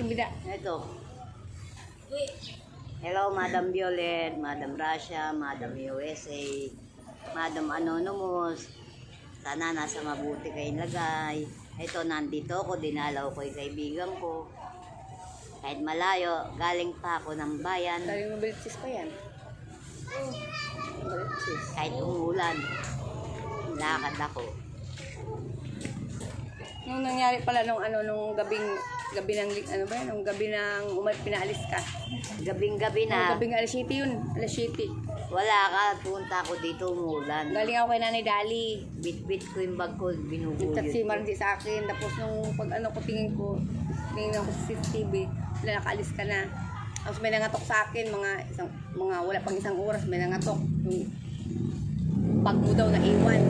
Bida? Ito. Hello, Madam Violet, Madam Russia, Madam USA, Madam Anonymous. Sana nasa mabuti kayong lagay. Ito, nandito ako, dinalaw ko yung kaibigan ko. Kahit malayo, galing pa ako ng bayan. Galing mo Balitsis pa yan. Balitsis. Kahit umulan, lakad ako. Nung nangyari pala nung gabi ng pinaalis ka. Gabing-gabi Nung na, gabing alas 7 yun, alas 7. wala ka, punta ako dito, umulan. Galing ako kay Nanay Dali. Bit-bit ko yung bag ko, binubuyot Nagtat si ko. Margie sa akin. Tapos nung pag ko tingin ko sa CCTV, wala, nakaalis ka na. Tapos may nangatok sa akin, wala pang isang oras, may nangatok. Yung bag mo daw na iwan.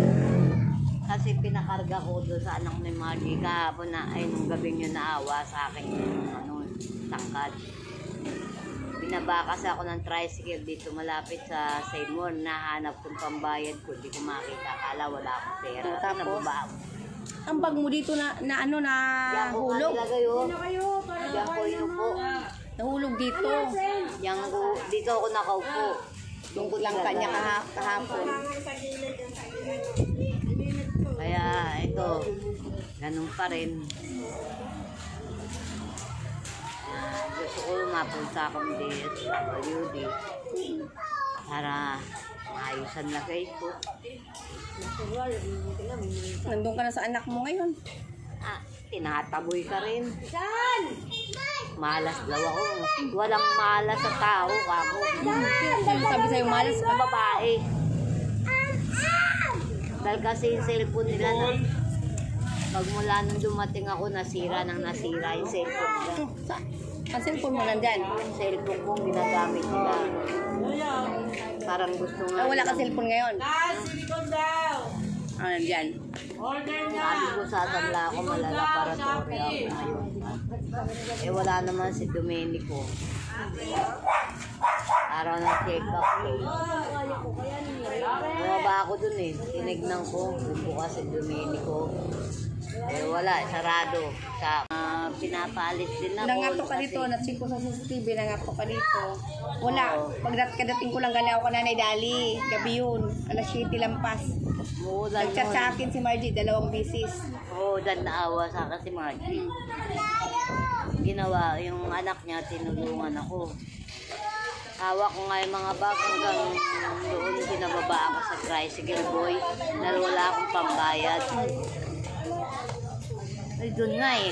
Kasi pinakarga ko doon sa anak ni Margie kahapon na, ay nung gabing yun naawa sa akin yung tangkad. Binabakas ako ng tricycle dito malapit sa Seymour. Nahanap kong pambayad ko, di ko makita. Akala wala akong pera. Tapos, nababa ako. ang bag mo dito na hulog. Diyan ko inupo. Nahulog dito. Dito ako nakaupo. Tungkol lang kanya kahapon. Kaya ito, ganun pa rin. Gusto ko mapunta akong DSWD para maayusan na kayo ko. Nandun ka na sa anak mo ngayon. Tinataboy ka rin. Malas daw ako. Walang malas sa tao, kako. Sino sabi sa'yo malas ka? Babae. Dahil kasi yung cellphone nila na pagmula nung dumating ako, nasira yung cellphone nila. Ang cellphone mo nandyan? Yung cellphone kong ginagamit nila. Parang gusto nga. Wala ka cellphone ngayon? Nandyan. Sabi ko sa tabla ako malala para sorry ako ngayon. Eh wala naman si Domenico. Araw ng check-up ko. Bumaba ako dun eh. Tinignan ko. Bukas si Domenico. Pero wala, sarado. Pinapaalis din ako. Nangato ka dito, na-check ko sa CCTV, nangato ka dito. Wala, kadating ko lang galing ako Nanay Dali. Gabi yun, alas 7 lampas. Nag-chat sa akin si Margie, 2 bisis. Oo, dan naawa sa akin si Margie. Ginawa, yung anak niya, tinulungan ako. Hawak ko nga yung mga bag hanggang doon sinababa ako sa tricycle boy. Dahil wala akong pambayad. Ay, doon nga eh.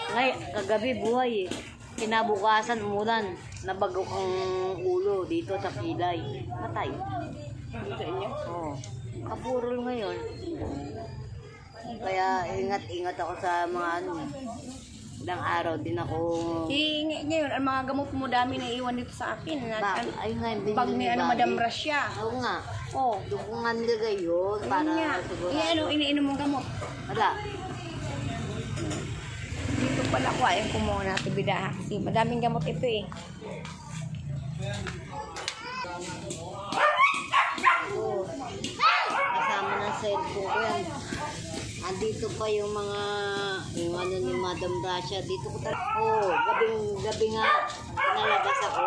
Ngay, kagabi buhay eh. Kinabukasan umulan. Nabago kong ulo dito sa kilay. Matay. Dito inyo? Oo. Kapurol ngayon. Kaya ingat-ingat ako sa mga ilang araw din ako. Ngayon, ang mga gamot mo dami na iwan dito sa akin. Ayun nga, yung Pag ni Madam Russia. Oo nga. Oh. Doon ko nga nilagay yun. Para sigurado. Iniinom mong gamot? Wala. Dito pala kuhain ko muna ito bidaha kasi madaming gamot ito eh. Oo. Kasama ng cellphone ko yan. Andito pa yung mga ni Madam Russia. Dito ko talaga. Oo, gabi nga pinalabas ako.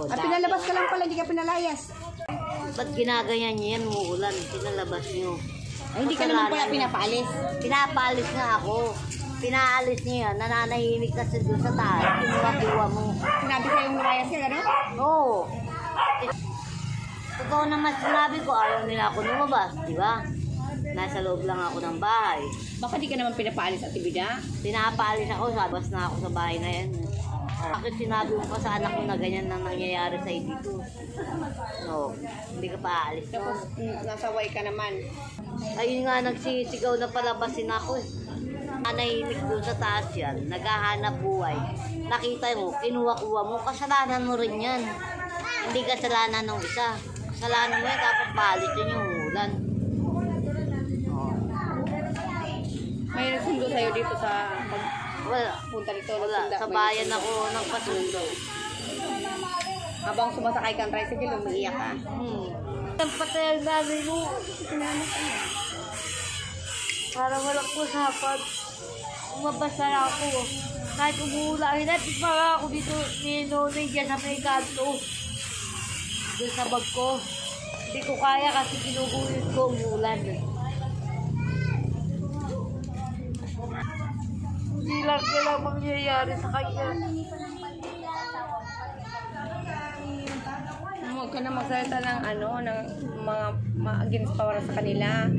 Pinalabas ka lang pala, hindi ka pinalayas. Ba't ginaganyan niya yan? Muulan. Pinalabas niyo. Ay, hindi ka naman pala pinapaalis. Pinapaalis nga ako. Pinaalis niya. Nananahimik kasi doon sa tayo. Kinuha mo. Sinabi sa'yo nilayas ka, gano'n? Oo. Totoo naman sinabi ko, ayaw nila ako lumabas, di ba? Nasa loob lang ako ng bahay. Baka di ka naman pinapaalis at ibida? Pinapaalis ako, sabas na ako sa bahay na yan. Bakit sinabi mo pa sa anak ko na ganyan nang nangyayari sa dito? No, hindi ka pa aalis. Tapos nasaway ka naman. Ayun nga, nagsisigaw na palabasin ako. Nanahimik doon sa taas yan, naghahanap buhay. Nakita mo, kinuha-kuha mo, kasalanan mo rin yan. Hindi kasalanan ng isa. Kasalanan mo yan, dapat balik yun yung ulan. May nagsundo sa'yo dito sa punta dito. Wala, sa bayan ako nagpasundo. Habang sumasakay kang tricycle, umiiyak ka. Ang patay ang gabi mo. Para walang usapan. Umabasa na ako. Kahit umuulan, hinatid pa nga ako dito ni Nonoy dyan sa may kanto. Doon sa bag ko. Hindi ko kaya kasi kinuguyod ko umuulan. Hindi lang kailang mangyayari sa kanya. Huwag ka na magsalita ng ng mga against power sa kanila.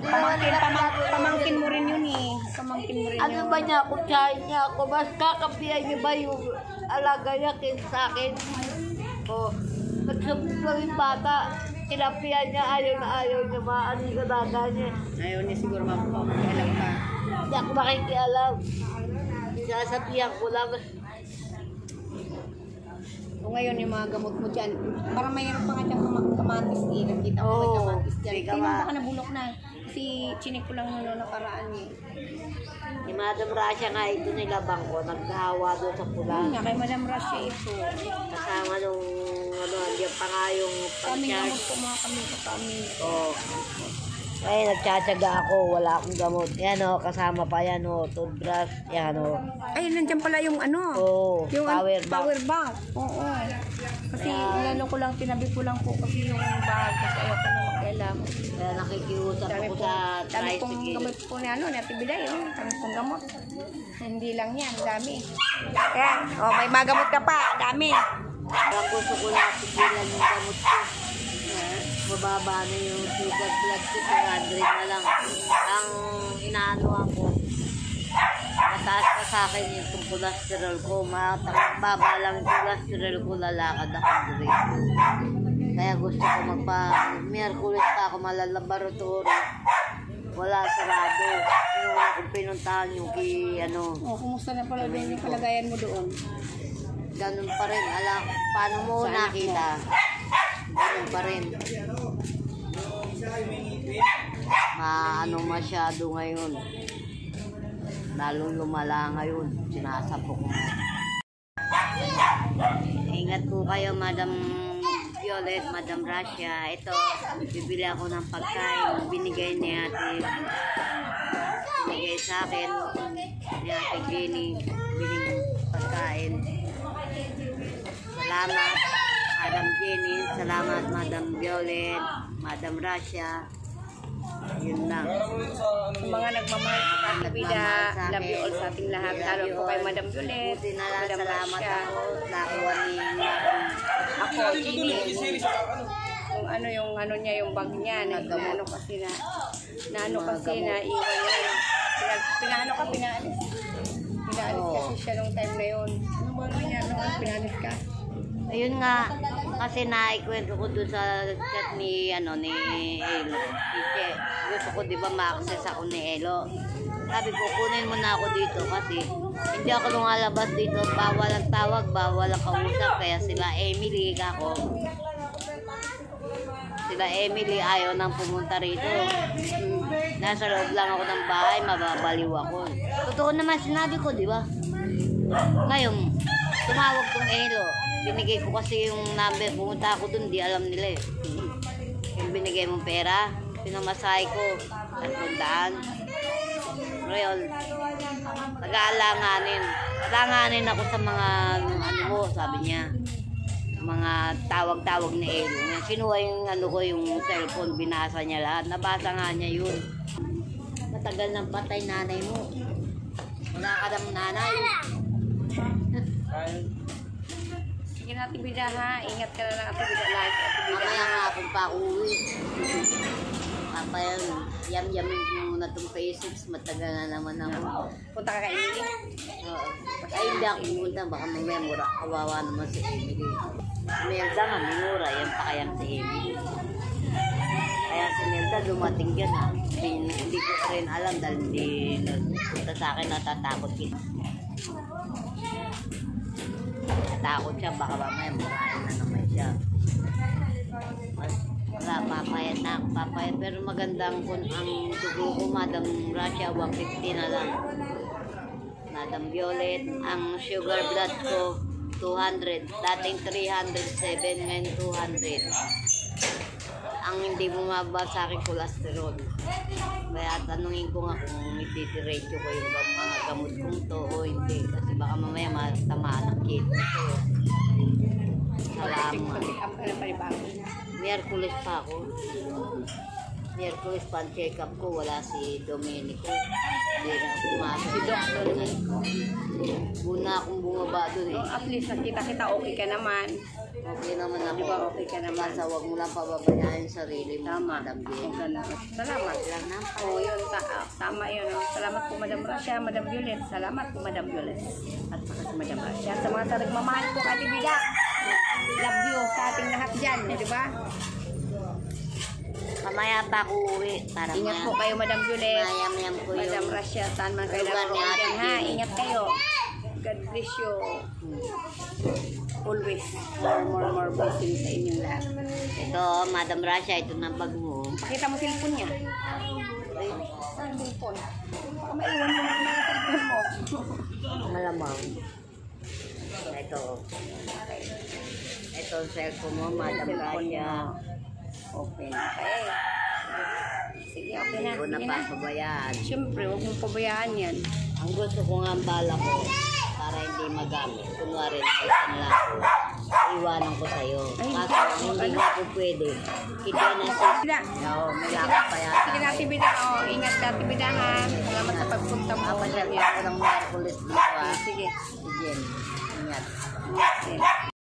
Pamangkin mo rin yun eh. Pamangkin mo rin Ano yun. ba niya ako, tsahin niya ako, mas kakampihan niya ba yung alaga niya sa akin? O, nagsabog lang yung bata, kinampihan niya, ayaw niya, maano yung alaga niya. Ayaw niya siguro mapapakialam ka. Hindi ako makikialam. Sasabihan ko lang. O ngayon yung mga gamot mo dyan, parang mayroon pa nga dyan kamatis eh. Nakita ko may kamatis dyan. may Tingnan baka nabulok na. Kasi chinik ko lang noon nakaraan eh. Ni Madam Rasha nga ito nilabang ko, nagkahawa doon sa pula. Nga kay Madam Russia ito. Kasama nung, andiyan pa nga yung Kaming gamot pag-charge. ko mga kami. Oo. Ay, nagtsatsaga ako, wala akong gamot. Yan o, kasama pa yan o, toothbrush, yan o. Ay, nandiyan pala yung Oo, yung power bank. power bank. Oo. Kasi ko lang, tinabi ko lang po kasi yung bag kasi ayaw ko na makialam. Kaya nakikiusap ako sa Dami pong tricycle. gamot po ni Natibida yun. Dami pong gamot. Hindi lang yan, dami. Ayan, may mga gamot ka pa, dami. Ang gusto ko lang sigilan yung gamot ko. Mababa na yung sugar blood ko, 200 na lang. Ang inaano ako, mataas pa sa akin yung cholesterol ko. Baba lang yung cholesterol ko, lalakad ako diretso. Kaya gusto ko Miyerkules pa ako malalaboratory. Wala, sarado. Yung akong pinuntahan yung Kumusta na pala din yung kalagayan mo doon? ganun pa rin. Paano mo Sa anak nakita? Ganun pa rin. Masyado ngayon. Lalong lumala ngayon. Sinasapok mo. Ingat po kayo, Madam Violet, Madam Russia. Ito, bibili ako ng pagkain. Binigay ni Ate. Binigay sa akin. Ni Ate Jenny. Biling pagkain. Salamat, Madam Jenny. Salamat, Madam Violet, Madam Russia. Yun lang. Yung mga nagmamahal sa Natibida, love you all sa ating lahat. Lalo po kay Madam Violet, Buti na lang, Madam salamat Russia. ako. Nakuha ni Ako, Jenny. Yung niya, yung bag niya, na kasi na iwan niya. Pinaalis. Pinaalis kasi siya nung time na yun. Ano ba niya noon? Pinaalis ka? Ayun nga, kasi naikwento ko doon sa chat ni Elo. Kasi gusto ko di ba ma-access ako ni Elo. Sabi ko, kunin mo na ako dito kasi hindi ako lumalabas dito. Bawal ang tawag, bawal ang kausap. Kaya sila Emily ako. Sila Emily ayaw nang pumunta rito. Nasa loob lang ako ng bahay, mababaliw ako. Totoo naman sinabi ko, di ba? Ngayon, tumawag kong Elo. Binigay ko kasi yung number, pumunta ako dun, di alam nila eh. Yung binigay mong pera, pinamasahe ko, 300. Royal, nag-aalanganin ako sa mga, sabi niya, mga tawag-tawag ni Elo. Kinuha yung yung cellphone, binasa niya lahat, nabasa nga niya yun. Matagal nang patay nanay mo. Wala ka ng nanay. Sige na, Natibida ha. Ingat ka na lang, Natibida. Like, Natibida. Mamaya nga akong pa-uwi. Papayang yam-yamin ko muna itong P6. Matagal na naman ako. Punta ka kay Emily. Oo. Ay, hindi ako pumunta. Baka mamaya mura. Kawawa naman si Emily. Melda nga, minura. Yan pa kayang si Emily. Kaya si Melda dumating dyan ha. Hindi ko rin alam dahil hindi nagpunta sa akin, natatakot kita. Takot siya, baka mamaya murahin na naman siya. Wala, papayat na ako, papayat. Pero magandang ang dugo ko, Madam Russia, 150 na lang. Madam Violet, ang sugar blood ko, 200. Dating 307, ngayon 200. Ang ang hindi bumaba sa akin cholesterol. Kaya tanungin ko nga kung itidiretso ko yung mga gamot kong to o hindi. Kasi baka mamaya matamaan ang kidney ko. Salamat. Pag-check up ka na panibago. Miyerkules pa ako. Miyerkules pa ang check-up ko. Wala si Domenico. Hindi na pumasok. Si Dr. Nico. Muna akong bumaba dun eh. Oh, at least nakita-kita okay ka naman. Okay naman ako. Di ba okay ka naman? Basta huwag mo lang pababayaan yung sarili mo. Tama. Madam Jen. Huwag ka na. Salamat. Lang na. Oo, yun. Tama yun. Oh. Salamat po, Madam Rasha, Madam Violet. Salamat po, Madam Violet. At saka si Madam Rasha. Sa mga nagmamahal po, Ate Bida. Love you sa ating lahat dyan. Di ba? Mamaya pa ako uwi. Para Ingat po kayo, Madam Violet. mayam-yam ko Madam yung Rasha, saan man kayo lugar ni naroon Ate dyan, ha? Jenny. Ingat kayo. God bless you. Always. More blessings sa inyong lahat. Ito, Madam Rasha, ito na bag mo. Pakita mo cellphone niya. Ang cellphone. Baka maiwan mo na yung cellphone mo. Malamang. Ito. Ito ang cellphone mo, Madam Cellphone Rasha. niya. Okay na. Okay. Sige, okay na. Hindi ko na Sige na. papabayaan. Siyempre, huwag mong pabayaan yan. Ang gusto ko nga ang bala ko, para hindi magamit. Kunwari, isang lako. Iwanan ko sa'yo. Ay, Kaso hindi nga po pwede. Kita na siya. Sila. Oo, may lakad pa yata. Sige na, Tibida. Oh, ingat ka, Tibida, ha. Salamat sa pagpunta mo. Ako siya, ako ng Miyerkules dito ha. Sige. Si Jen. Ingat. Ingat.